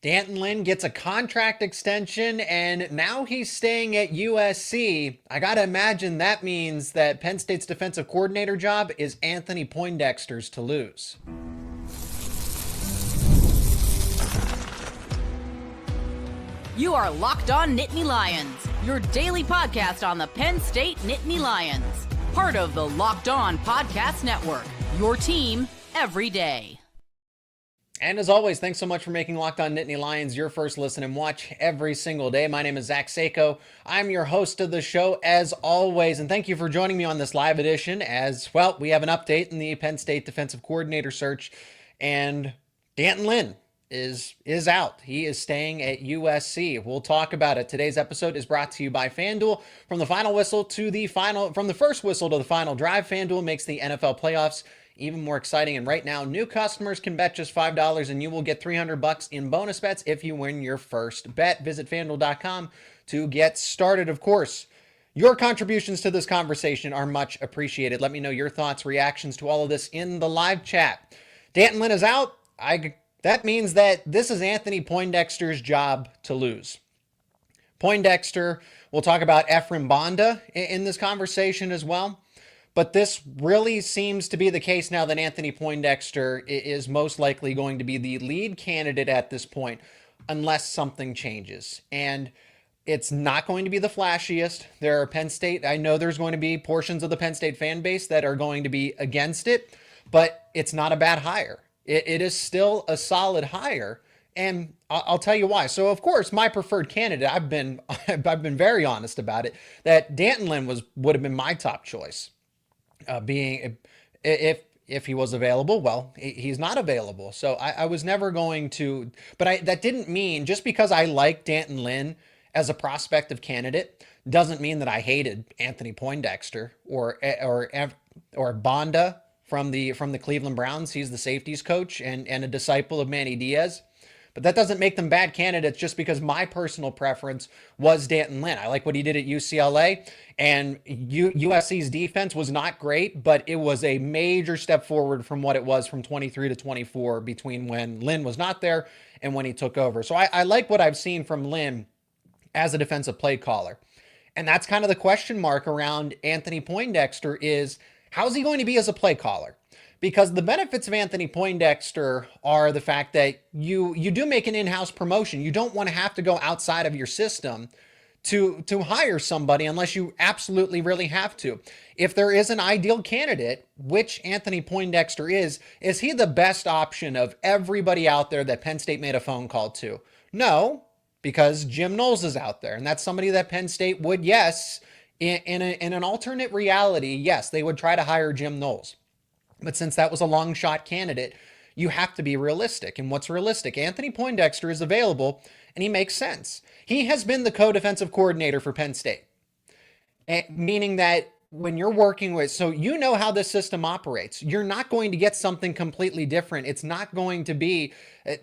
D'Anton Lynn gets a contract extension and now he's staying at USC. I gotta imagine that means that Penn State's defensive coordinator job is Anthony Poindexter's to lose. You are Locked On Nittany Lions, your daily podcast on the Penn State Nittany Lions. Part of the Locked On Podcast Network, your team every day. And as always, thanks so much for making Locked On Nittany Lions your first listen and watch every single day. My name is Zach Seyko. I'm your host of the show as always, and thank you for joining me on this live edition as, well, we have an update in the Penn State defensive coordinator search, and D'Anton Lynn is out. He is staying at USC. We'll talk about it. Today's episode is brought to you by FanDuel. From the first whistle to the final drive, FanDuel makes the NFL playoffs even more exciting. And right now, new customers can bet just $5 and you will get $300 in bonus bets if you win your first bet. Visit FanDuel.com to get started. Of course, your contributions to this conversation are much appreciated. Let me know your thoughts, reactions to all of this in the live chat. D'Anton Lynn is out. That means that this is Anthony Poindexter's job to lose. Poindexter, we'll talk about Ephraim Bonda in this conversation as well. But this really seems to be the case now that Anthony Poindexter is most likely going to be the lead candidate at this point, unless something changes. And it's not going to be the flashiest. There are Penn State, I know there's going to be portions of the Penn State fan base that are going to be against it, but it's not a bad hire. It is still a solid hire. And I'll tell you why. So, of course, my preferred candidate, I've been very honest about it, that D'Anton Lynn would have been my top choice. Being if he was available, well, he's not available. So I was never going to, but that didn't mean, just because I like D'Anton Lynn as a prospective candidate doesn't mean that I hated Anthony Poindexter or Bonda from the Cleveland Browns. He's the safeties coach and a disciple of Manny Diaz. But that doesn't make them bad candidates just because my personal preference was D'Anton Lynn. I like what he did at UCLA, and USC's defense was not great, but it was a major step forward from what it was from 23 to 24 between when Lynn was not there and when he took over. So I like what I've seen from Lynn as a defensive play caller. And that's kind of the question mark around Anthony Poindexter is, how's he going to be as a play caller? Because the benefits of Anthony Poindexter are the fact that you do make an in-house promotion. You don't want to have to go outside of your system to hire somebody unless you absolutely really have to. If there is an ideal candidate, which Anthony Poindexter is he the best option of everybody out there that Penn State made a phone call to? No, because Jim Knowles is out there, and that's somebody that Penn State would, yes, in an alternate reality, yes, they would try to hire Jim Knowles. But since that was a long shot candidate, you have to be realistic. And what's realistic? Anthony Poindexter is available and he makes sense. He has been the co-defensive coordinator for Penn State, meaning that when you're working with, so you know how this system operates. You're not going to get something completely different. It's not going to be,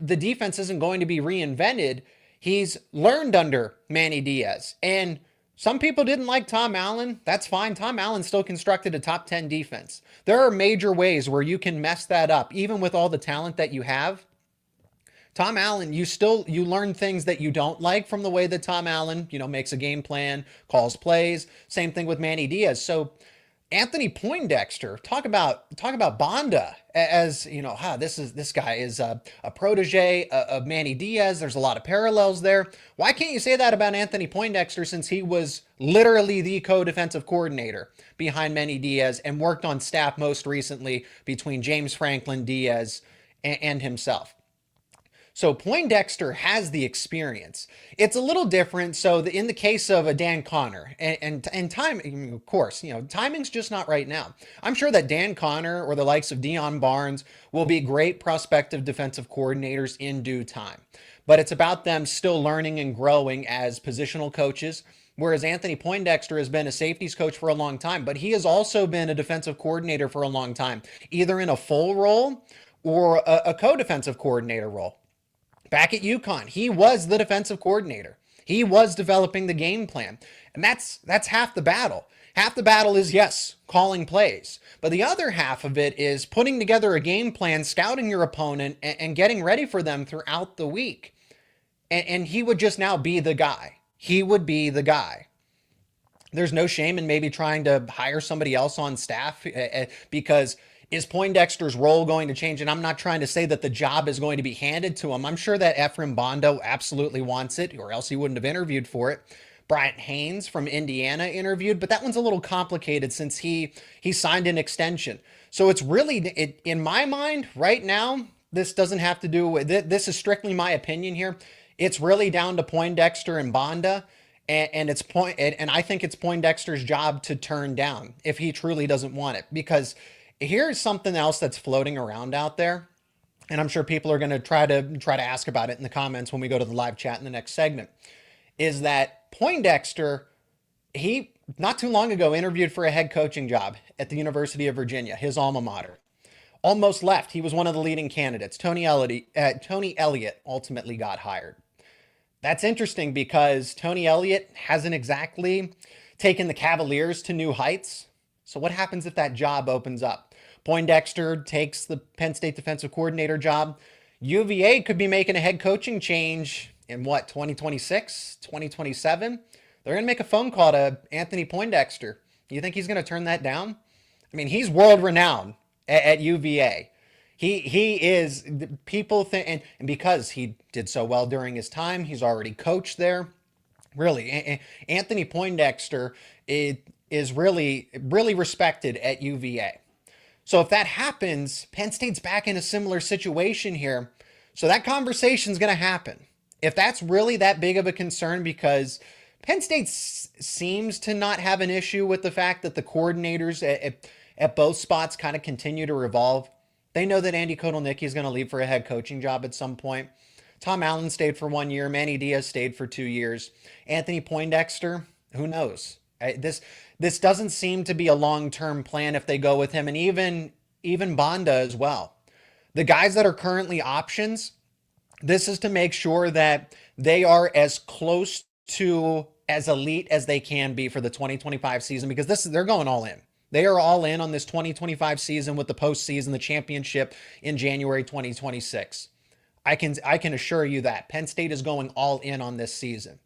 the defense isn't going to be reinvented. He's learned under Manny Diaz. And some people didn't like Tom Allen. That's fine. Tom Allen still constructed a top 10 defense. There are major ways where you can mess that up, even with all the talent that you have. Tom Allen, you learn things that you don't like from the way that Tom Allen, makes a game plan, calls plays. Same thing with Manny Diaz. So Anthony Poindexter, talk about Bonda as, this guy is a protege of Manny Diaz. There's a lot of parallels there. Why can't you say that about Anthony Poindexter, since he was literally the co-defensive coordinator behind Manny Diaz and worked on staff most recently between James Franklin, Diaz, and himself? So Poindexter has the experience. It's a little different. So in the case of a Dan Connor and time, of course, timing's just not right now. I'm sure that Dan Connor or the likes of Deion Barnes will be great prospective defensive coordinators in due time. But it's about them still learning and growing as positional coaches. Whereas Anthony Poindexter has been a safeties coach for a long time, but he has also been a defensive coordinator for a long time, either in a full role or a co-defensive coordinator role. Back at UConn, he was the defensive coordinator. He was developing the game plan. And that's half the battle. Half the battle is, yes, calling plays. But the other half of it is putting together a game plan, scouting your opponent, and getting ready for them throughout the week. and he would just now be the guy. He would be the guy. There's no shame in maybe trying to hire somebody else on staff because is Poindexter's role going to change? And I'm not trying to say that the job is going to be handed to him. I'm sure that Ephraim Bondo absolutely wants it, or else he wouldn't have interviewed for it. Bryant Haynes from Indiana interviewed, but that one's a little complicated since he signed an extension. So it's really, in my mind right now, this doesn't have to do with, this is strictly my opinion here. It's really down to Poindexter and Bonda. And I think it's Poindexter's job to turn down if he truly doesn't want it. Because here's something else that's floating around out there, and I'm sure people are going to try to ask about it in the comments when we go to the live chat in the next segment. Is that Poindexter? He not too long ago interviewed for a head coaching job at the University of Virginia, his alma mater. Almost left. He was one of the leading candidates. Tony Elliott ultimately got hired. That's interesting because Tony Elliott hasn't exactly taken the Cavaliers to new heights. So what happens if that job opens up? Poindexter takes the Penn State defensive coordinator job. UVA could be making a head coaching change in 2026, 2027? They're going to make a phone call to Anthony Poindexter. You think he's going to turn that down? I mean, he's world renowned at UVA. He is, people think, and because he did so well during his time, he's already coached there. Really, Anthony Poindexter is really respected at UVA. So if that happens, Penn State's back in a similar situation here. So that conversation is going to happen. If that's really that big of a concern, because Penn State seems to not have an issue with the fact that the coordinators at both spots kind of continue to revolve. They know that Andy Kotelnicki is going to leave for a head coaching job at some point. Tom Allen stayed for 1 year. Manny Diaz stayed for 2 years. Anthony Poindexter, who knows? This doesn't seem to be a long-term plan if they go with him, and even Bonda as well. The guys that are currently options, this is to make sure that they are as close to as elite as they can be for the 2025 season, because they're going all in. They are all in on this 2025 season with the postseason, the championship in January 2026. I can assure you that Penn State is going all in on this season.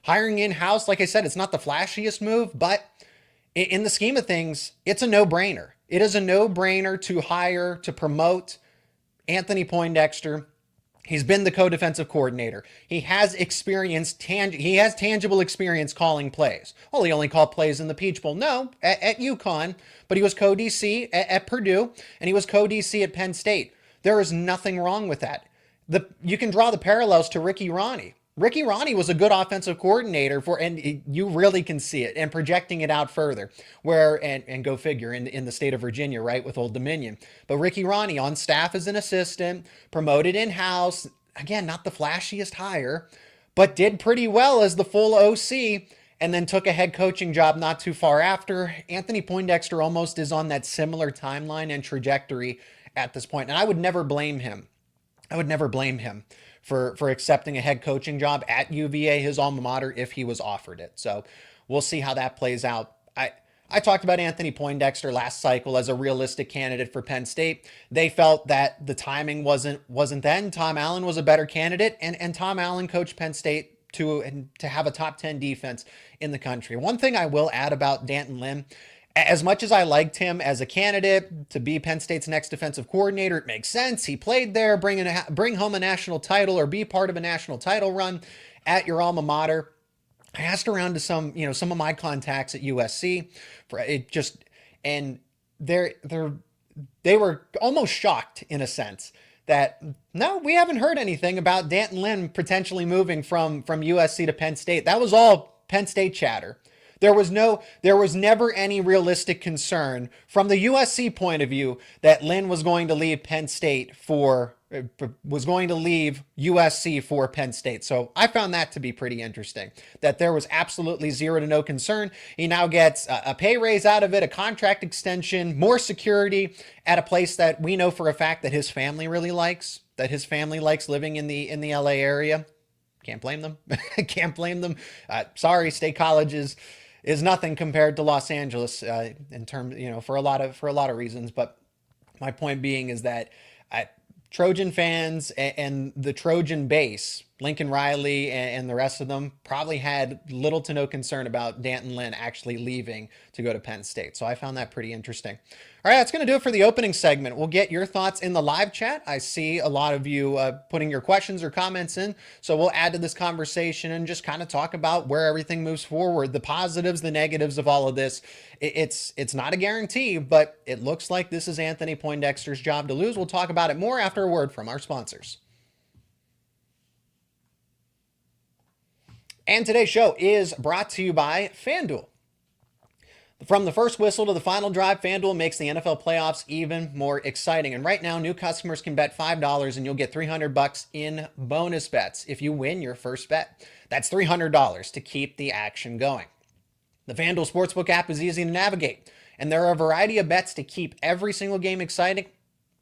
Hiring in-house, like I said, it's not the flashiest move, but in the scheme of things, it's a no-brainer. It is a no-brainer to promote Anthony Poindexter. He's been the co-defensive coordinator. He has tangible experience calling plays. Well, he only called plays in the Peach Bowl. No, at UConn, but he was co-DC at Purdue, and he was co-DC at Penn State. There is nothing wrong with that. You can draw the parallels to Ricky Ronnie. Ricky Ronnie was a good offensive coordinator and you really can see it, and projecting it out further and go figure in the state of Virginia, right, with Old Dominion. But Ricky Ronnie on staff as an assistant, promoted in-house, again, not the flashiest hire, but did pretty well as the full OC, and then took a head coaching job not too far after. Anthony Poindexter almost is on that similar timeline and trajectory at this point. And I would never blame him. For accepting a head coaching job at UVA, his alma mater, if he was offered it. So we'll see how that plays out. I talked about Anthony Poindexter last cycle as a realistic candidate for Penn State. They felt that the timing wasn't then. Tom Allen was a better candidate, and Tom Allen coached Penn State to have a top 10 defense in the country. One thing I will add about D'Anton Lynn, as much as I liked him as a candidate to be Penn State's next defensive coordinator, it makes sense. He played there, bring home a national title or be part of a national title run at your alma mater. I asked around to some of my contacts at USC and they were almost shocked in a sense that no, we haven't heard anything about D'Anton Lynn potentially moving from USC to Penn State. That was all Penn State chatter. There was never any realistic concern from the USC point of view that Lynn was going to leave USC for Penn State. So I found that to be pretty interesting, that there was absolutely zero to no concern. He now gets a pay raise out of it, a contract extension, more security at a place that we know for a fact that his family really likes, living in the LA area. Can't blame them. Sorry, State College is nothing compared to Los Angeles in terms, for a lot of reasons. But my point being is that Trojan fans and the Trojan base Lincoln Riley and the rest of them probably had little to no concern about D'Anton Lynn actually leaving to go to Penn State. So I found that pretty interesting. All right, that's going to do it for the opening segment. We'll get your thoughts in the live chat. I see a lot of you putting your questions or comments in. So we'll add to this conversation and just kind of talk about where everything moves forward, the positives, the negatives of all of this. It's not a guarantee, but it looks like this is Anthony Poindexter's job to lose. We'll talk about it more after a word from our sponsors. And today's show is brought to you by FanDuel. From the first whistle to the final drive, FanDuel makes the NFL playoffs even more exciting. And right now, new customers can bet $5 and you'll get $300 in bonus bets if you win your first bet. That's $300 to keep the action going. The FanDuel Sportsbook app is easy to navigate, and there are a variety of bets to keep every single game exciting.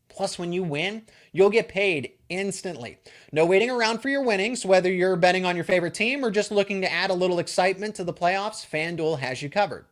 Plus, when you win, you'll get paid instantly. No waiting around for your winnings, whether you're betting on your favorite team or just looking to add a little excitement to the playoffs, FanDuel has you covered.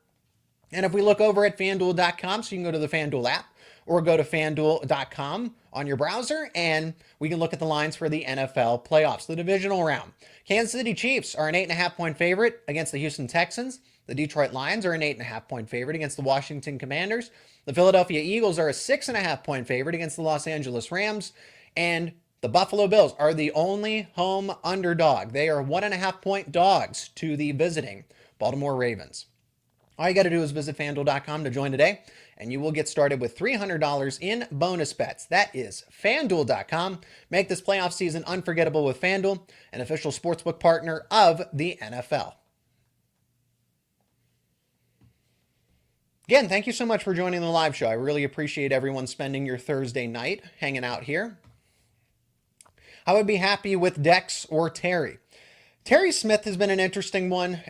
And if we look over at FanDuel.com, so you can go to the FanDuel app or go to FanDuel.com on your browser, and we can look at the lines for the NFL playoffs, the divisional round. Kansas City Chiefs are an 8.5-point favorite against the Houston Texans. The Detroit Lions are an 8.5-point favorite against the Washington Commanders. The Philadelphia Eagles are a 6.5-point favorite against the Los Angeles Rams. And the Buffalo Bills are the only home underdog. They are 1.5-point dogs to the visiting Baltimore Ravens. All you got to do is visit FanDuel.com to join today, and you will get started with $300 in bonus bets. That is FanDuel.com. Make this playoff season unforgettable with FanDuel, an official sportsbook partner of the NFL. Again, thank you so much for joining the live show. I really appreciate everyone spending your Thursday night hanging out here. I would be happy with Dex or Terry. Terry Smith has been an interesting one.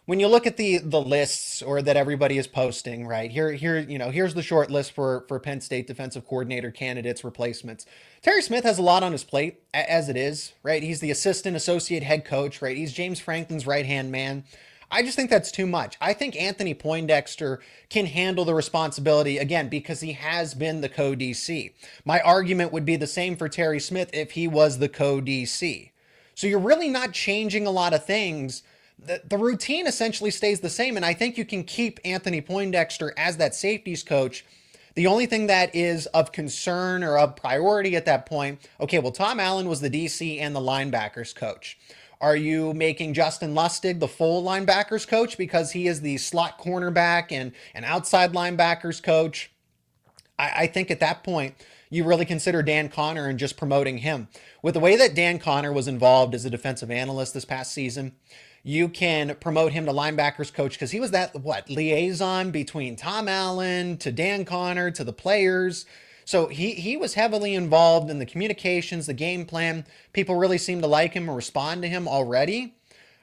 When you look at the lists or that everybody is posting, right here's the short list for Penn State defensive coordinator candidates, replacements. Terry Smith has a lot on his plate as it is, right? He's the associate head coach, right? He's James Franklin's right-hand man. I just think that's too much. I think Anthony Poindexter can handle the responsibility, again, because he has been the co-DC. My argument would be the same for Terry Smith if he was the co-DC. So you're really not changing a lot of things. The routine essentially stays the same, and I think you can keep Anthony Poindexter as that safeties coach. The only thing that is of concern or of priority at that point, okay, well, Tom Allen was the DC and the linebackers coach. Are you making Justin Lustig the full linebackers coach because he is the slot cornerback and an outside linebackers coach? I think at that point, you really consider Dan Connor and just promoting him. With the way that Dan Connor was involved as a defensive analyst this past season, you can promote him to linebackers coach because he was that, liaison between Tom Allen to Dan Connor to the players. So he was heavily involved in the communications, the game plan. People really seem to like him and respond to him already.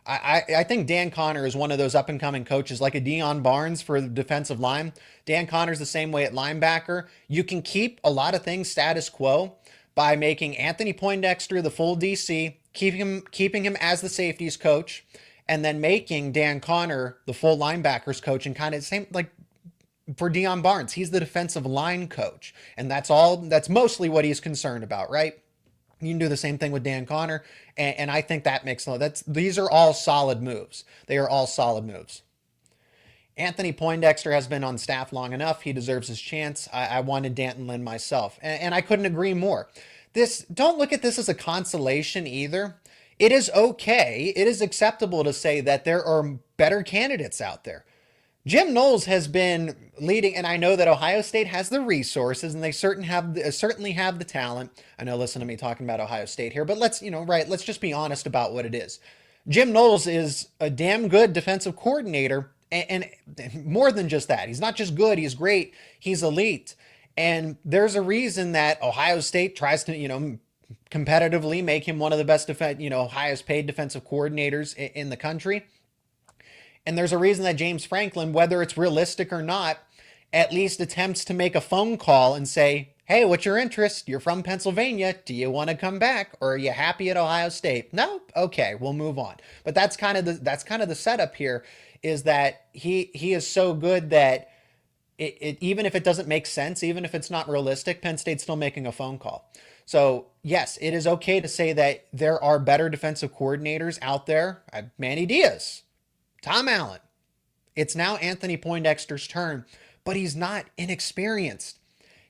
I think Dan Connor is one of those up-and-coming coaches, like a Deion Barnes for the defensive line. Dan Connor's the same way at linebacker. You can keep a lot of things status quo by making Anthony Poindexter the full DC, keeping him as the safeties coach, and then making Dan Connor the full linebackers coach, and kind of the same, like for Deion Barnes, he's the defensive line coach. And that's mostly what he's concerned about, right? You can do the same thing with Dan Connor. And I think that makes these are all solid moves. They are all solid moves. Anthony Poindexter has been on staff long enough. He deserves his chance. I wanted D'Anton Lynn myself, and I couldn't agree more. Don't look at this as a consolation either. It is okay. It is acceptable to say that there are better candidates out there. Jim Knowles has been leading, and I know that Ohio State has the resources, and they certainly have the talent. I know, listen to me talking about Ohio State here, but let's just be honest about what it is. Jim Knowles is a damn good defensive coordinator, and more than just that. He's not just good, he's great, he's elite. And there's a reason that Ohio State tries to, competitively make him one of the best, highest paid defensive coordinators in the country. And there's a reason that James Franklin, whether it's realistic or not, at least attempts to make a phone call and say, hey, what's your interest? You're from Pennsylvania. Do you want to come back? Or are you happy at Ohio State? No? Okay, we'll move on. But that's kind of the setup here, is that he is so good that it even if it doesn't make sense, even if it's not realistic, Penn State's still making a phone call. So yes, it is okay to say that there are better defensive coordinators out there. Manny Diaz, Tom Allen. It's now Anthony Poindexter's turn, but he's not inexperienced.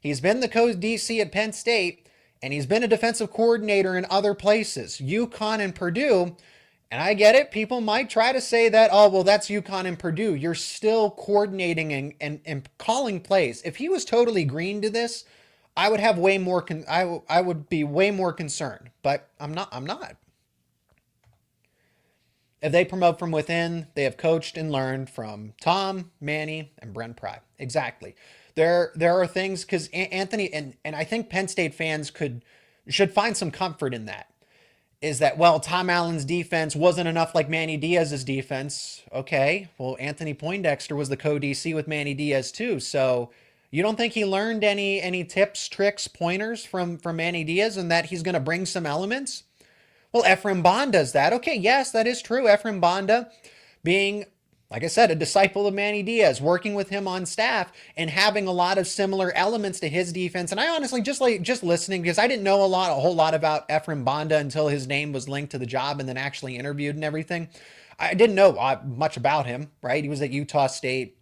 He's been the co-DC at Penn State, and he's been a defensive coordinator in other places, UConn and Purdue. And I get it. People might try to say that, oh, well, that's UConn and Purdue. You're still coordinating and calling plays. If he was totally green to this, I would have way more. I would be way more concerned, but I'm not. If they promote from within, they have coached and learned from Tom, Manny, and Brent Pry. Exactly. There are things because Anthony and I think Penn State fans should find some comfort in that. Is that, well, Tom Allen's defense wasn't enough like Manny Diaz's defense. Okay, well, Anthony Poindexter was the co-DC with Manny Diaz too. So you don't think he learned any tips, tricks, pointers from Manny Diaz and that he's going to bring some elements? Well, Ephraim Bond does that. Okay, yes, that is true. Ephraim Bonda being, like I said, a disciple of Manny Diaz, working with him on staff and having a lot of similar elements to his defense. And I honestly just listening, because I didn't know a whole lot about Ephraim Bonda until his name was linked to the job and then actually interviewed and everything. I didn't know much about him, right? He was at Utah State.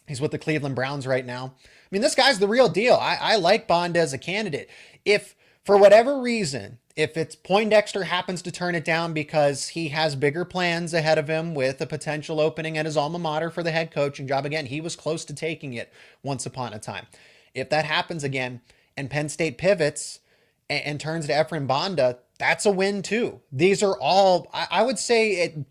He's with the Cleveland Browns right now. I mean, this guy's the real deal. I like Bonda as a candidate. If for whatever reason, if it's Poindexter happens to turn it down because he has bigger plans ahead of him with a potential opening at his alma mater for the head coaching job, again, he was close to taking it once upon a time. If that happens again and Penn State pivots and turns to Ephraim Bonda, that's a win too. These are all, I would say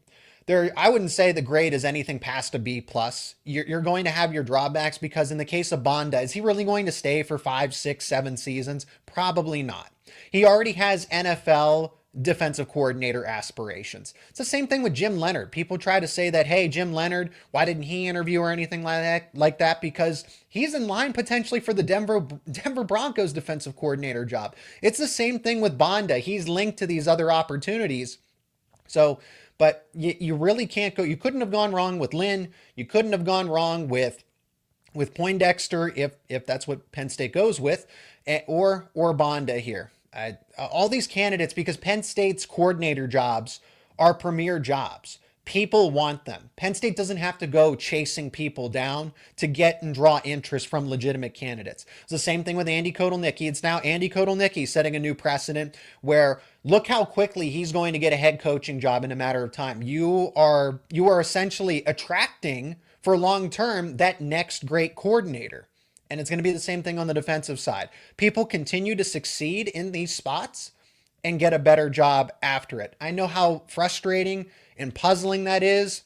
I wouldn't say the grade is anything past a B plus. You're going to have your drawbacks because in the case of Bonda, is he really going to stay for 5, 6, 7 seasons? Probably not. He already has NFL defensive coordinator aspirations. It's the same thing with Jim Leonard. People try to say that, hey, Jim Leonard, why didn't he interview or anything like that? Because he's in line potentially for the Denver Broncos defensive coordinator job. It's the same thing with Bonda. He's linked to these other opportunities. So, but you really can't go. You couldn't have gone wrong with Lynn. You couldn't have gone wrong with Poindexter if that's what Penn State goes with, or Bonda here. All these candidates, because Penn State's coordinator jobs are premier jobs. People want them. Penn State doesn't have to go chasing people down to get and draw interest from legitimate candidates. It's the same thing with Andy Kotelnicki. It's now Andy Kotelnicki setting a new precedent where look how quickly he's going to get a head coaching job in a matter of time. You are essentially attracting for long term that next great coordinator. And it's going to be the same thing on the defensive side. People continue to succeed in these spots and get a better job after it. I know how frustrating and puzzling that is.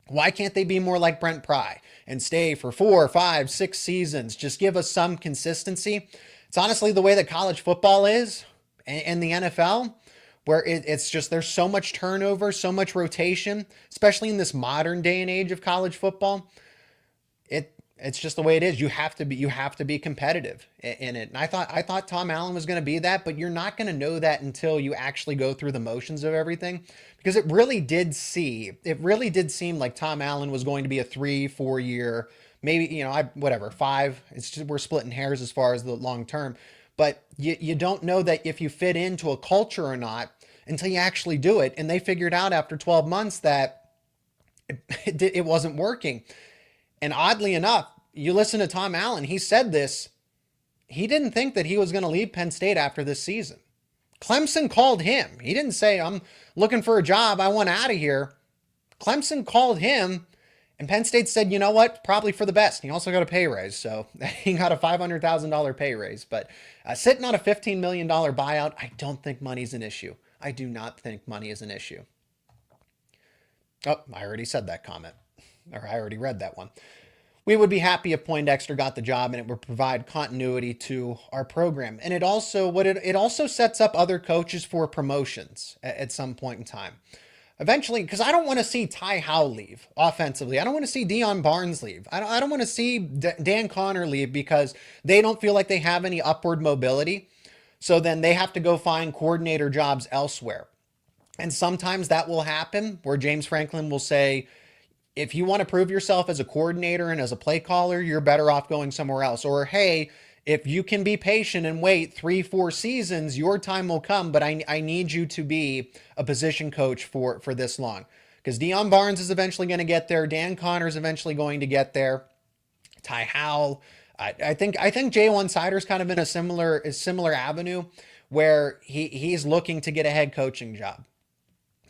Why can't they be more like Brent Pry and stay for 4, 5, 6 seasons? Just give us some consistency. It's honestly the way that college football is and the NFL, where it's just there's so much turnover, so much rotation, especially in this modern day and age of college football. It's just the way it is. You have to be competitive in it. And I thought Tom Allen was going to be that, but you're not going to know that until you actually go through the motions of everything, because it really did seem like Tom Allen was going to be a 3-4 year, maybe, 5. It's just, we're splitting hairs as far as the long term, but you don't know that if you fit into a culture or not until you actually do it. And they figured out after 12 months that it wasn't working. And oddly enough, you listen to Tom Allen, he said this, he didn't think that he was going to leave Penn State after this season. Clemson called him. He didn't say, I'm looking for a job, I want out of here. Clemson called him, and Penn State said, you know what, probably for the best. He also got a pay raise, so he got a $500,000 pay raise. But sitting on a $15 million buyout, I don't think money's an issue. I do not think money is an issue. Oh, I already said that comment. Or I already read that one. We would be happy if Poindexter got the job and it would provide continuity to our program. And it also sets up other coaches for promotions at some point in time. Eventually, because I don't want to see Ty Howell leave offensively. I don't want to see Deion Barnes leave. I don't want to see Dan Connor leave because they don't feel like they have any upward mobility. So then they have to go find coordinator jobs elsewhere. And sometimes that will happen where James Franklin will say, if you want to prove yourself as a coordinator and as a play caller, you're better off going somewhere else. Or, hey, If you can be patient and wait 3-4 seasons, your time will come, but I need you to be a position coach for this long. Because Deion Barnes is eventually going to get there. Dan Connor is eventually going to get there. Ty Howell. I think Jay Sider's kind of in a similar avenue where he's looking to get a head coaching job.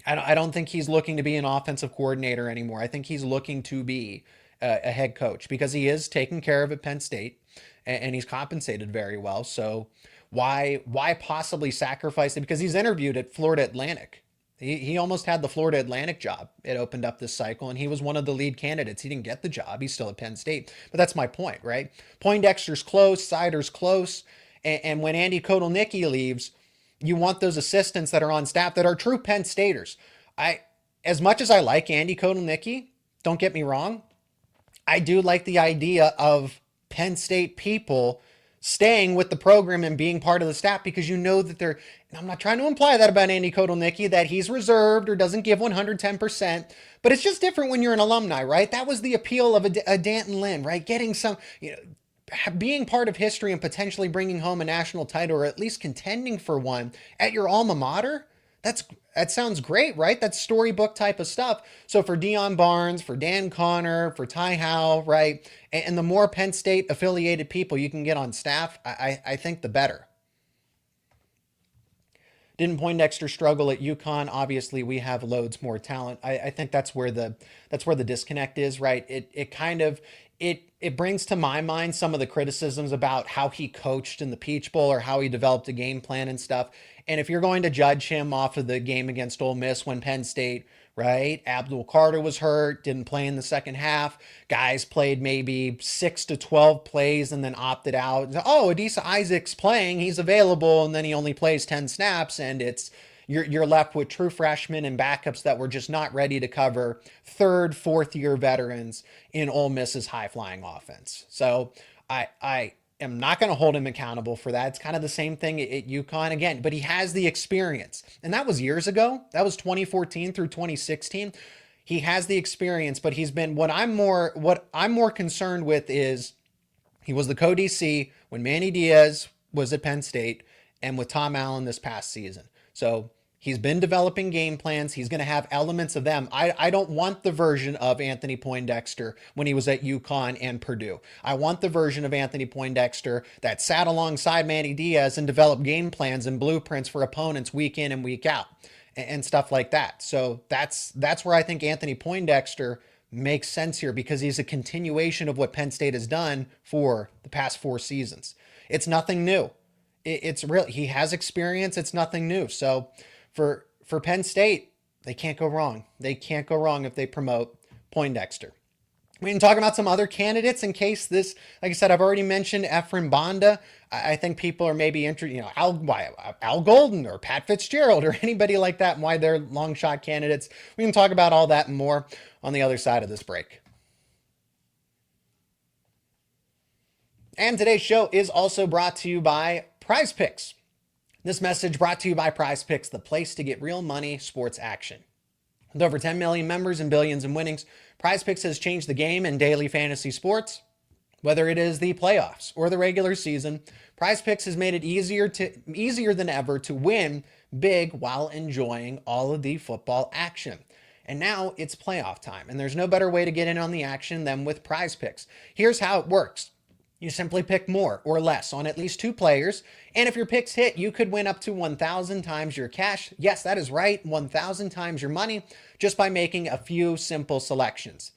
I don't think he's looking to be an offensive coordinator anymore. I think he's looking to be a head coach because he is taken care of at Penn State and he's compensated very well. So why possibly sacrifice it? Because he's interviewed at Florida Atlantic. He almost had the Florida Atlantic job. It opened up this cycle, and he was one of the lead candidates. He didn't get the job. He's still at Penn State. But that's my point, right? Poindexter's close, Sider's close, and when Andy Kotelnicki leaves, you want those assistants that are on staff that are true Penn Staters. As much as I like Andy Kotelnicki, don't get me wrong, I do like the idea of Penn State people staying with the program and being part of the staff because you know that they're, and I'm not trying to imply that about Andy Kotelnicki, that he's reserved or doesn't give 110%, but it's just different when you're an alumni, right? That was the appeal of a D'Anton Lynn, right? Getting some, being part of history and potentially bringing home a national title or at least contending for one at your alma mater. That sounds great, right? That's storybook type of stuff. So for Deion Barnes, for Dan Connor, for Ty Howell, right? And the more Penn State affiliated people you can get on staff, I think the better. Didn't Poindexter struggle at UConn? Obviously, we have loads more talent. I think that's where the disconnect is, right? It brings to my mind some of the criticisms about how he coached in the Peach Bowl or how he developed a game plan and stuff. And if you're going to judge him off of the game against Ole Miss when Penn State, right, Abdul Carter was hurt, didn't play in the second half, guys played maybe 6 to 12 plays and then opted out. Oh, Adisa Isaac's playing, he's available, and then he only plays 10 snaps, and you're left with true freshmen and backups that were just not ready to cover third, fourth year veterans in Ole Miss's high-flying offense. So I am not going to hold him accountable for that. It's kind of the same thing at UConn again, but he has the experience. And that was years ago. That was 2014 through 2016. He has the experience, but he's been, what I'm more concerned with is he was the co-DC when Manny Diaz was at Penn State and with Tom Allen this past season. So he's been developing game plans. He's going to have elements of them. I don't want the version of Anthony Poindexter when he was at UConn and Purdue. I want the version of Anthony Poindexter that sat alongside Manny Diaz and developed game plans and blueprints for opponents week in and week out and stuff like that. So that's where I think Anthony Poindexter makes sense here because he's a continuation of what Penn State has done for the past 4 seasons. It's nothing new. It's real. He has experience. It's nothing new. So for Penn State, they can't go wrong. They can't go wrong if they promote Poindexter. We can talk about some other candidates in case this, like I said, I've already mentioned Ephraim Banda. I think people are maybe interested, Al Golden or Pat Fitzgerald or anybody like that and why they're long shot candidates. We can talk about all that and more on the other side of this break. And today's show is also brought to you by Prizepicks. This message brought to you by Prizepicks, the place to get real money sports action. With over 10 million members and billions in winnings, Prizepicks has changed the game in daily fantasy sports. Whether it is the playoffs or the regular season, Prizepicks has made it easier than ever to win big while enjoying all of the football action. And now it's playoff time, and there's no better way to get in on the action than with Prizepicks. Here's how it works. You simply pick more or less on at least 2 players, and if your picks hit, you could win up to 1,000 times your cash. Yes, that is right, 1,000 times your money, just by making a few simple selections.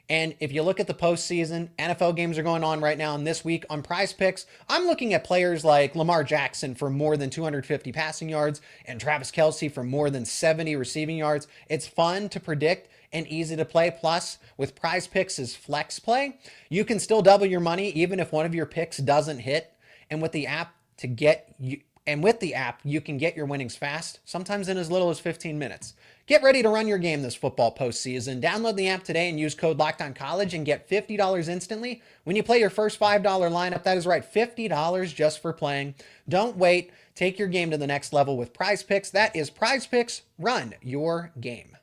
And if you look at the postseason, NFL games are going on right now, and this week on Prizepicks, I'm looking at players like Lamar Jackson for more than 250 passing yards and Travis Kelce for more than 70 receiving yards. It's fun to predict and easy to play. Plus, with Prizepicks' flex play, you can still double your money even if one of your picks doesn't hit. And with the app you can get your winnings fast, sometimes in as little as 15 minutes. Get ready to run your game this football postseason. Download the app today and use code LOCKEDONCollege and get $50 instantly when you play your first $5 lineup. That is right, $50 just for playing. Don't wait. Take your game to the next level with Prizepicks. That is Prizepicks. Run your game.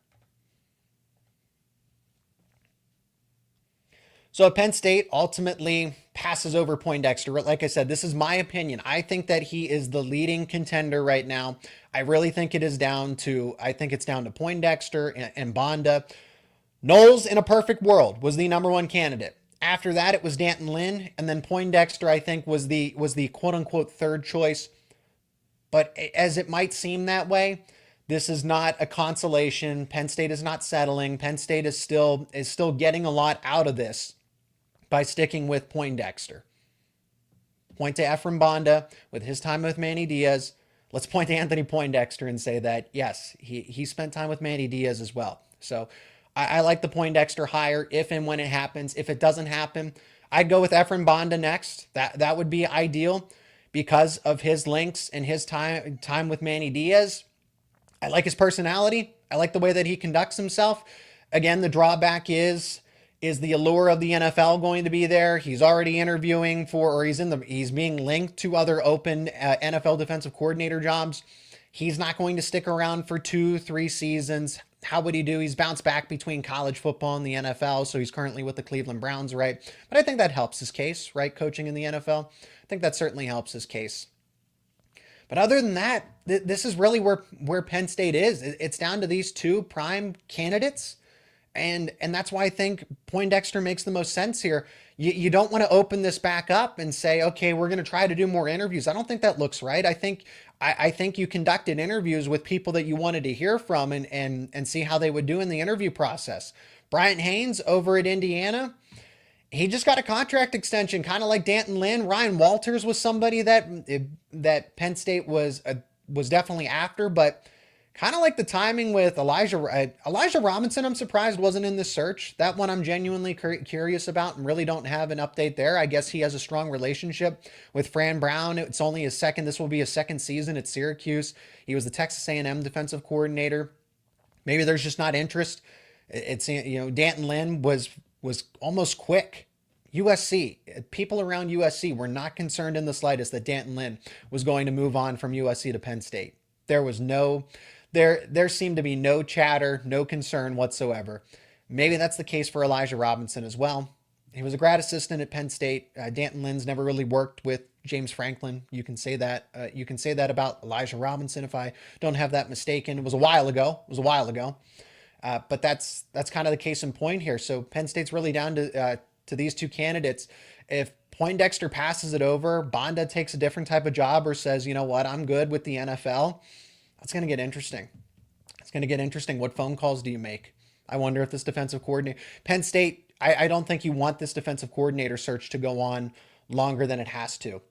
So Penn State ultimately passes over Poindexter. Like I said, this is my opinion. I think that he is the leading contender right now. I really think it's down to Poindexter and Bonda. Knowles, in a perfect world, was the number one candidate. After that, it was D'Anton Lynn, and then Poindexter, I think, was the quote unquote third choice. But as it might seem that way, this is not a consolation. Penn State is not settling. Penn State is still getting a lot out of this by sticking with Poindexter. Point to Ephraim Bonda with his time with Manny Diaz. Let's point to Anthony Poindexter and say that, yes, he spent time with Manny Diaz as well. So I like the Poindexter hire if and when it happens. If it doesn't happen, I'd go with Ephraim Bonda next. That would be ideal because of his links and his time with Manny Diaz. I like his personality. I like the way that he conducts himself. Again, the drawback is the allure of the NFL going to be there? He's already interviewing for, or he's being linked to other open NFL defensive coordinator jobs. He's not going to stick around for 2-3 seasons. How would he do? He's bounced back between college football and the NFL, so he's currently with the Cleveland Browns, right? But I think that helps his case, right? Coaching in the NFL. I think that certainly helps his case. But other than that, this is really where Penn State is. It's down to these two prime candidates. And that's why I think Poindexter makes the most sense here. You don't want to open this back up and say, okay, we're going to try to do more interviews. I don't think that looks right. I think you conducted interviews with people that you wanted to hear from and see how they would do in the interview process. Bryant Haynes over at Indiana, he just got a contract extension, kind of like D'Anton Lynn. Ryan Walters was somebody that Penn State was definitely after, but kind of like the timing with Elijah Robinson, I'm surprised wasn't in this search. That one I'm genuinely curious about and really don't have an update there. I guess he has a strong relationship with Fran Brown. This will be his second season at Syracuse. He was the Texas A&M defensive coordinator. Maybe there's just not interest. D'Anton Lynn was almost quick. USC, people around USC were not concerned in the slightest that D'Anton Lynn was going to move on from USC to Penn State. There seemed to be no chatter, no concern whatsoever. Maybe that's the case for Elijah Robinson as well. He was a grad assistant at Penn State. D'Anton Lynn's never really worked with James Franklin. You can say that. You can say that about Elijah Robinson if I don't have that mistaken. It was a while ago. But that's kind of the case in point here. So Penn State's really down to these two candidates. If Poindexter passes it over, Bonda takes a different type of job or says, you know what, I'm good with the NFL. That's going to get interesting. It's going to get interesting. What phone calls do you make? I wonder if this defensive coordinator, Penn State, I don't think you want this defensive coordinator search to go on longer than it has to.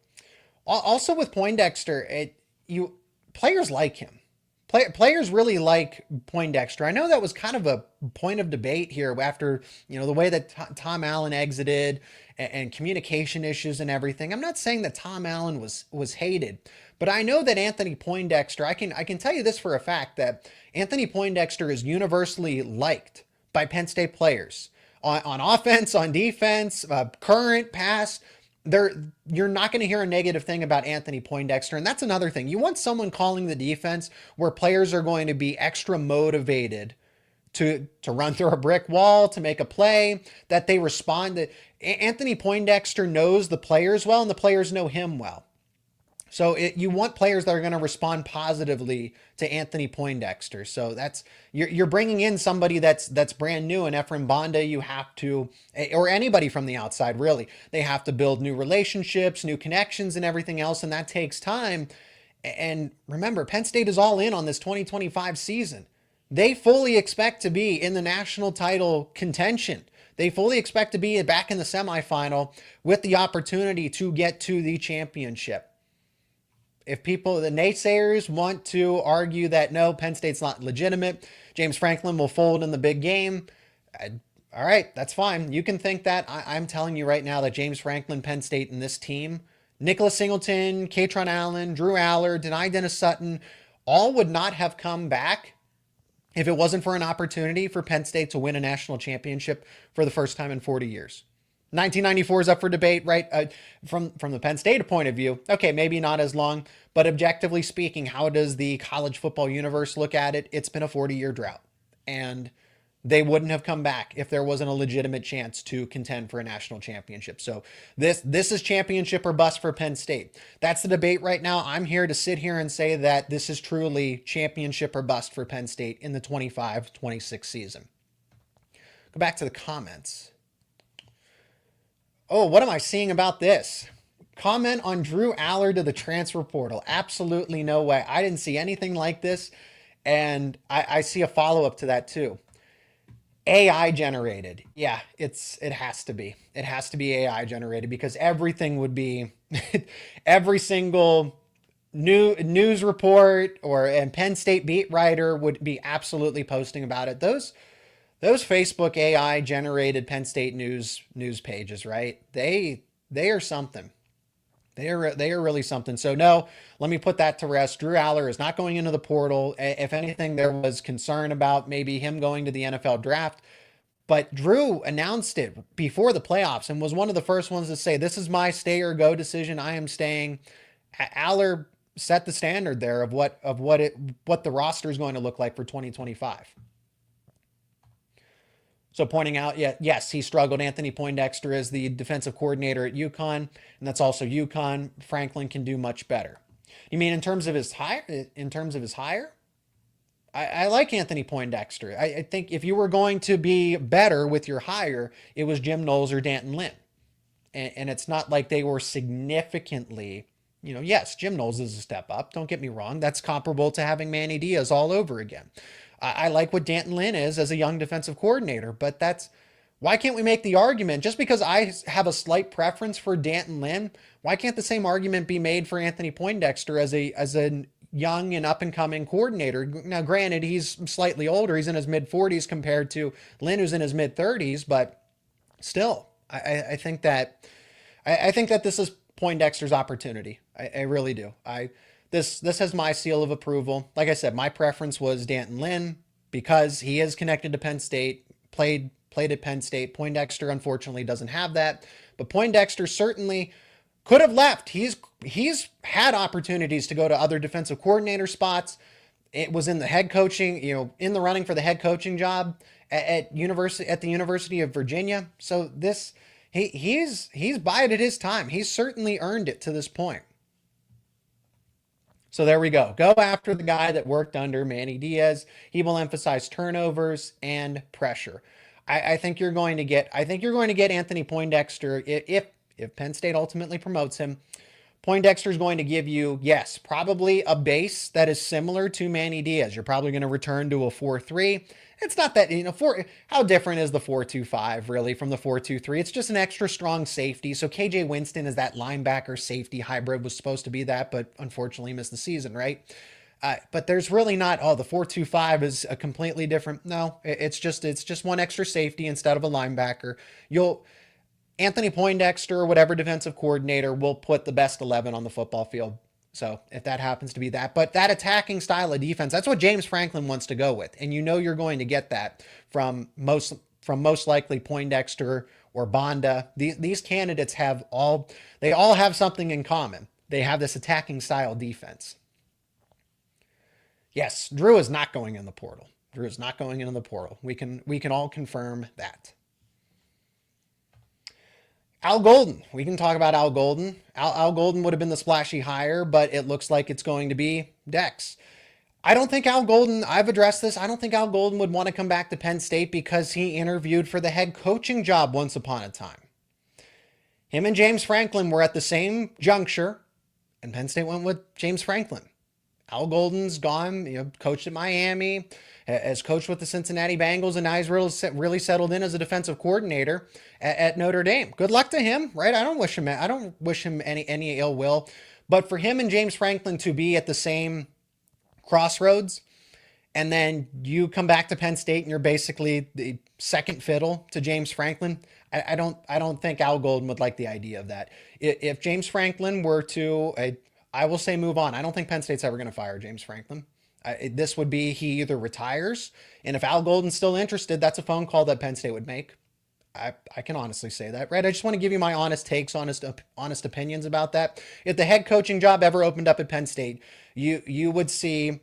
Also with Poindexter, players like him. Players really like Poindexter. I know that was kind of a point of debate here after, the way that Tom Allen exited and communication issues and everything. I'm not saying that Tom Allen was hated, but I know that Anthony Poindexter, I can tell you this for a fact, that Anthony Poindexter is universally liked by Penn State players on offense, on defense, current, past. You're not going to hear a negative thing about Anthony Poindexter. And that's another thing. You want someone calling the defense where players are going to be extra motivated to run through a brick wall, to make a play, that they respond. Anthony Poindexter knows the players well, and the players know him well. So you want players that are going to respond positively to Anthony Poindexter. So you're bringing in somebody that's brand new, and Ephraim Bonda, you have to, or anybody from the outside really, they have to build new relationships, new connections and everything else. And that takes time. And remember, Penn State is all in on this 2025 season. They fully expect to be in the national title contention. They fully expect to be back in the semifinal with the opportunity to get to the championship. If the naysayers want to argue that no, Penn State's not legitimate, James Franklin will fold in the big game, all right, that's fine. You can think that. I'm telling you right now that James Franklin, Penn State, and this team, Nicholas Singleton, Katron Allen, Drew Aller, Dennis Sutton, all would not have come back if it wasn't for an opportunity for Penn State to win a national championship for the first time in 40 years. 1994 is up for debate, right? From the Penn State point of view, okay, maybe not as long, but objectively speaking, how does the college football universe look at it? It's been a 40-year drought. And they wouldn't have come back if there wasn't a legitimate chance to contend for a national championship. So this is championship or bust for Penn State. That's the debate right now. I'm here to sit here and say that this is truly championship or bust for Penn State in the 25-26 season. Go back to the comments. Oh, what am I seeing about this? Comment on Drew Aller to the transfer portal. Absolutely no way. I didn't see anything like this. And I see a follow-up to that too. AI generated. Yeah, it has to be. It has to be AI generated because everything would be, every single news report and Penn State beat writer would be absolutely posting about it. Those Facebook AI generated Penn State news pages, right? They are something. They are really something. So no, let me put that to rest. Drew Aller is not going into the portal. If anything, there was concern about maybe him going to the NFL draft, but Drew announced it before the playoffs and was one of the first ones to say, this is my stay or go decision. I am staying. Aller set the standard there of what the roster is going to look like for 2025. So pointing out, yes, he struggled. Anthony Poindexter is the defensive coordinator at UConn, and that's also UConn. Franklin can do much better. You mean in terms of his hire? I like Anthony Poindexter. I think if you were going to be better with your hire, it was Jim Knowles or D'Anton Lynn. And it's not like they were significantly, yes, Jim Knowles is a step up. Don't get me wrong. That's comparable to having Manny Diaz all over again. I like what D'Anton Lynn is as a young defensive coordinator, but why can't we make the argument, just because I have a slight preference for D'Anton Lynn, why can't the same argument be made for Anthony Poindexter as a young and up and coming coordinator? Now, granted, he's slightly older. He's in his mid 40s compared to Lynn, who's in his mid 30s, but still, I think that this is Poindexter's opportunity. I really do. This has my seal of approval. Like I said, my preference was D'Anton Lynn because he is connected to Penn State, played at Penn State. Poindexter, unfortunately, doesn't have that. But Poindexter certainly could have left. He's had opportunities to go to other defensive coordinator spots. It was in the head coaching, in the running for the head coaching job at the University of Virginia. So he's bided his time. He's certainly earned it to this point. So there we go. Go after the guy that worked under Manny Diaz. He will emphasize turnovers and pressure. I think you're going to get Anthony Poindexter if Penn State ultimately promotes him. Poindexter is going to give you, yes, probably a base that is similar to Manny Diaz. You're probably going to return to a 4-3. It's not that, how different is the 4-2-5 really from the 4-2-3? It's just an extra strong safety. So KJ Winston is that linebacker safety hybrid, was supposed to be that, but unfortunately missed the season, right? But there's really not, the 4-2-5 is a completely different, no, it's just one extra safety instead of a linebacker. Anthony Poindexter or whatever defensive coordinator will put the best 11 on the football field. So if that happens to be that, but that attacking style of defense, that's what James Franklin wants to go with. And you're going to get that from most likely Poindexter or Bonda. These candidates all have something in common. They have this attacking style defense. Yes, Drew is not going in the portal. Drew is not going into the portal. We can all confirm that. Al Golden. We can talk about Al Golden. Al Golden would have been the splashy hire, but it looks like it's going to be Dex. I don't think Al Golden, I've addressed this, I don't think Al Golden would want to come back to Penn State because he interviewed for the head coaching job once upon a time. Him and James Franklin were at the same juncture, and Penn State went with James Franklin. Al Golden's gone, coached at Miami, has coached with the Cincinnati Bengals, and now he's really settled in as a defensive coordinator at Notre Dame. Good luck to him, right? I don't wish him any ill will, but for him and James Franklin to be at the same crossroads, and then you come back to Penn State and you're basically the second fiddle to James Franklin. I don't think Al Golden would like the idea of that. If James Franklin were to, I will say move on. I don't think Penn State's ever going to fire James Franklin. This would be he either retires, and if Al Golden's still interested, that's a phone call that Penn State would make. I can honestly say that, right? I just want to give you my honest takes, honest opinions about that. If the head coaching job ever opened up at Penn State, you would see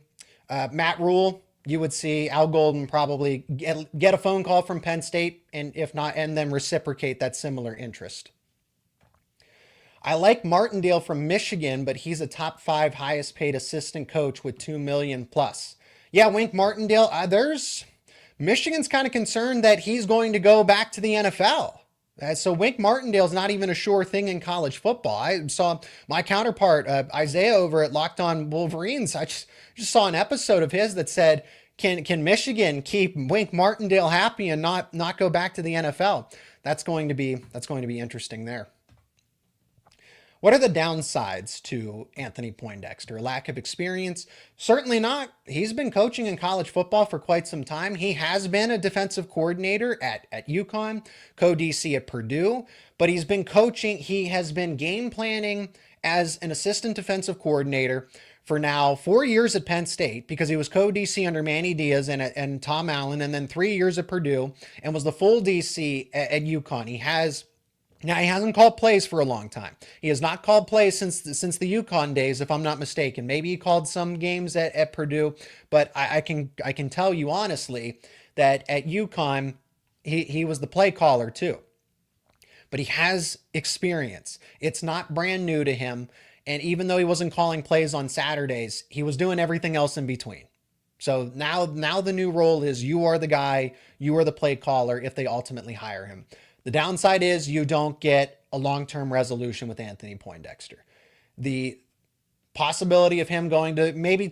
Matt Rule you would see Al Golden probably get a phone call from Penn State, and if not, and then reciprocate that similar interest. I like Martindale from Michigan, but he's a top 5 highest paid assistant coach with $2 million plus. Yeah, Wink Martindale, Michigan's kind of concerned that he's going to go back to the NFL. So Wink Martindale's not even a sure thing in college football. I saw my counterpart, Isaiah, over at Locked On Wolverines. I just saw an episode of his that said, can Michigan keep Wink Martindale happy and not go back to the NFL? That's going to be interesting there. What are the downsides to Anthony Poindexter? Lack of experience? Certainly not. He's been coaching in college football for quite some time. He has been a defensive coordinator at UConn, co-DC at Purdue, but he's been coaching. He has been game planning as an assistant defensive coordinator for now 4 years at Penn State, because he was co-DC under Manny Diaz and Tom Allen, and then 3 years at Purdue, and was the full DC at UConn. He hasn't called plays for a long time. He has not called plays since the UConn days, if I'm not mistaken. Maybe he called some games at Purdue, but I can tell you honestly that at UConn, he was the play caller too. But he has experience. It's not brand new to him. And even though he wasn't calling plays on Saturdays, he was doing everything else in between. So now the new role is you are the guy, you are the play caller if they ultimately hire him. The downside is you don't get a long-term resolution with Anthony Poindexter. The possibility of him going to maybe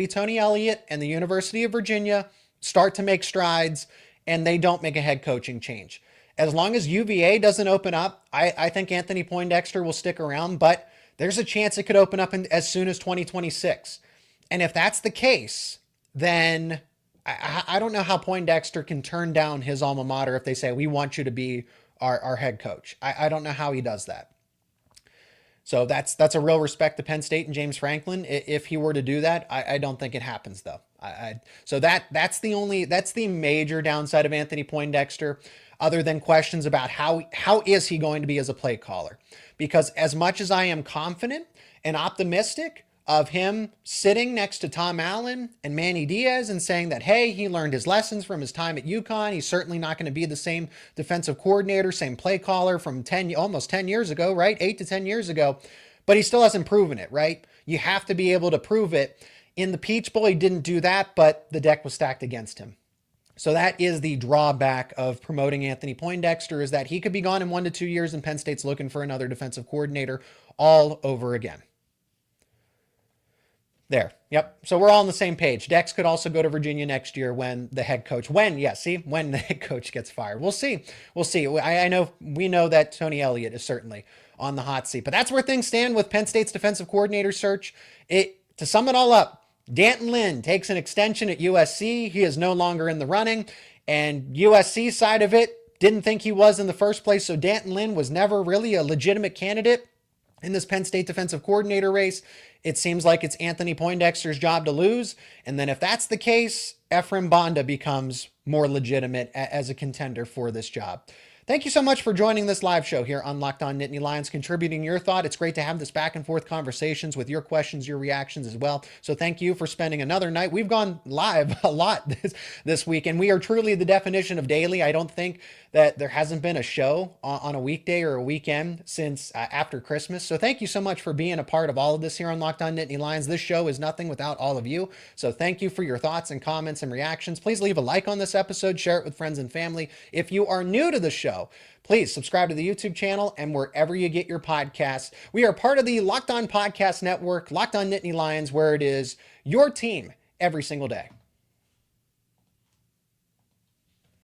Tony Elliott and the University of Virginia start to make strides and they don't make a head coaching change. As long as UVA doesn't open up, I think Anthony Poindexter will stick around, but there's a chance it could open up as soon as 2026. And if that's the case, then I don't know how Poindexter can turn down his alma mater if they say, we want you to be our head coach. I don't know how he does that. So that's a real respect to Penn State and James Franklin. If he were to do that, I don't think it happens though. So that's the major downside of Anthony Poindexter, other than questions about how is he going to be as a play caller? Because as much as I am confident and optimistic of him sitting next to Tom Allen and Manny Diaz and saying that, hey, he learned his lessons from his time at UConn. He's certainly not going to be the same defensive coordinator, same play caller from almost 10 years ago, right? 8 to 10 years ago, but he still hasn't proven it, right? You have to be able to prove it. In the Peach Bowl, he didn't do that, but the deck was stacked against him. So that is the drawback of promoting Anthony Poindexter, is that he could be gone in 1 to 2 years and Penn State's looking for another defensive coordinator all over again. There. Yep. So we're all on the same page. Dex could also go to Virginia next year when the head coach, when the head coach gets fired. We'll see. We know that Tony Elliott is certainly on the hot seat, but that's where things stand with Penn State's defensive coordinator search. To sum it all up, D'Anton Lynn takes an extension at USC. He is no longer in the running, and USC side of it didn't think he was in the first place. So D'Anton Lynn was never really a legitimate candidate in this Penn State defensive coordinator race. It seems like it's Anthony Poindexter's job to lose. And then if that's the case, Ephraim Bonda becomes more legitimate as a contender for this job. Thank you so much for joining this live show here on Locked On Nittany Lions, contributing your thought. It's great to have this back and forth conversations with your questions, your reactions as well. So thank you for spending another night. We've gone live a lot this week, and we are truly the definition of daily. I don't think that there hasn't been a show on a weekday or a weekend since after Christmas. So thank you so much for being a part of all of this here on Locked On Nittany Lions. This show is nothing without all of you. So thank you for your thoughts and comments and reactions. Please leave a like on this episode, share it with friends and family. If you are new to the show, please subscribe to the YouTube channel and wherever you get your podcasts. We are part of the Locked On Podcast Network, Locked On Nittany Lions, where it is your team every single day.